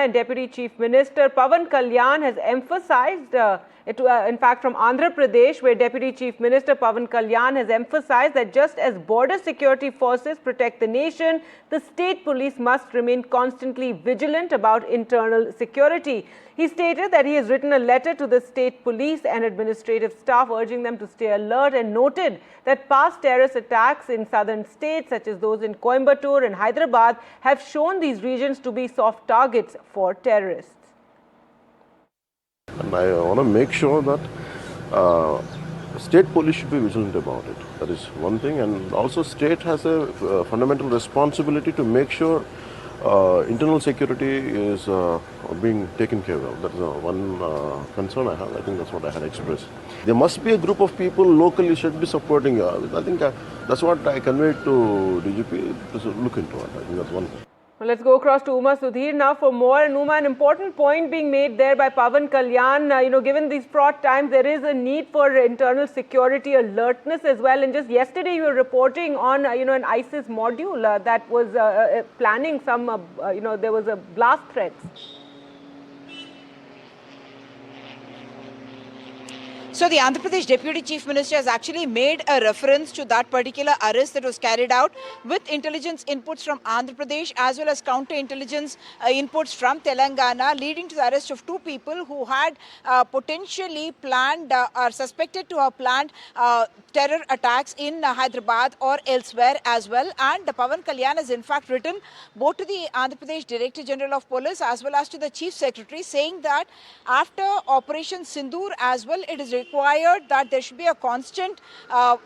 and Deputy Chief Minister Pawan Kalyan has emphasized in fact, from Andhra Pradesh, where Deputy Chief Minister Pawan Kalyan has emphasized that just as border security forces protect the nation, the state police must remain constantly vigilant about internal security. He stated that he has written a letter to the state police and administrative staff urging them to stay alert, and noted that past terrorist attacks in southern states, such as those in Coimbatore and Hyderabad, have shown these regions to be soft targets for terrorists. And I want to make sure that state police should be vigilant about it. That is one thing. And also state has a fundamental responsibility to make sure internal security is being taken care of. That is one concern I have. I think that's what I had expressed. There must be a group of people locally should be supporting. I think that's what I conveyed to DGP to look into it. I think that's one thing. Well, let's go across to Uma Sudhir now for more. And Uma, an important point being made there by Pawan Kalyan. Given these fraught times, there is a need for internal security alertness as well. And just yesterday, you were reporting on, an ISIS module that was planning some, there was a blast threats. So the Andhra Pradesh Deputy Chief Minister has actually made a reference to that particular arrest that was carried out with intelligence inputs from Andhra Pradesh as well as counter-intelligence inputs from Telangana, leading to the arrest of two people who had potentially planned or suspected to have planned terror attacks in Hyderabad or elsewhere as well. And Pawan Kalyan has in fact written both to the Andhra Pradesh Director General of Police as well as to the Chief Secretary, saying that after Operation Sindoor as well, it is required that there should be a constant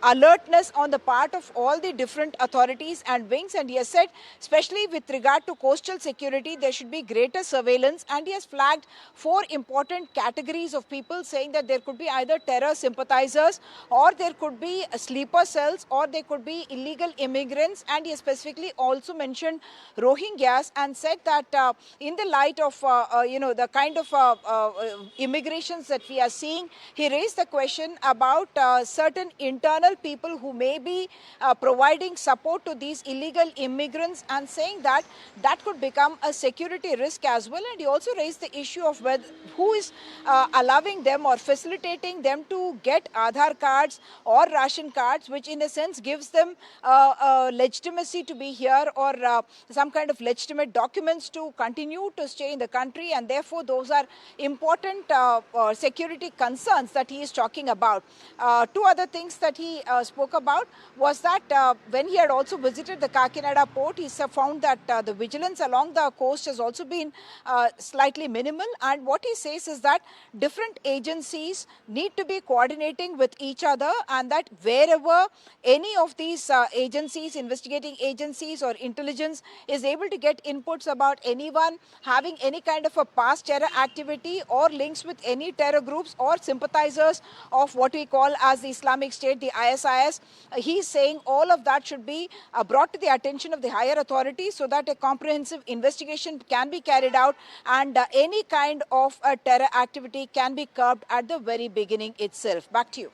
alertness on the part of all the different authorities and wings. And he has said, especially with regard to coastal security, there should be greater surveillance. And he has flagged four important categories of people, saying that there could be either terror sympathizers, or there could be sleeper cells, or there could be illegal immigrants. And he has specifically also mentioned Rohingyas and said that in the light of the kind of immigrations that we are seeing, he raised the question about certain internal people who may be providing support to these illegal immigrants, and saying that that could become a security risk as well. And he also raised the issue of who is allowing them or facilitating them to get Aadhaar cards or ration cards, which in a sense gives them legitimacy to be here, or some kind of legitimate documents to continue to stay in the country. And therefore, those are important security concerns that he is talking about. Two other things that he spoke about was that when he had also visited the Kakinada port, he found that the vigilance along the coast has also been slightly minimal. And what he says is that different agencies need to be coordinating with each other, and that wherever any of these agencies, investigating agencies or intelligence, is able to get inputs about anyone having any kind of a past terror activity or links with any terror groups or sympathizers of what we call as the Islamic State, the ISIS, he's saying all of that should be brought to the attention of the higher authorities so that a comprehensive investigation can be carried out, and any kind of terror activity can be curbed at the very beginning itself. Back to you.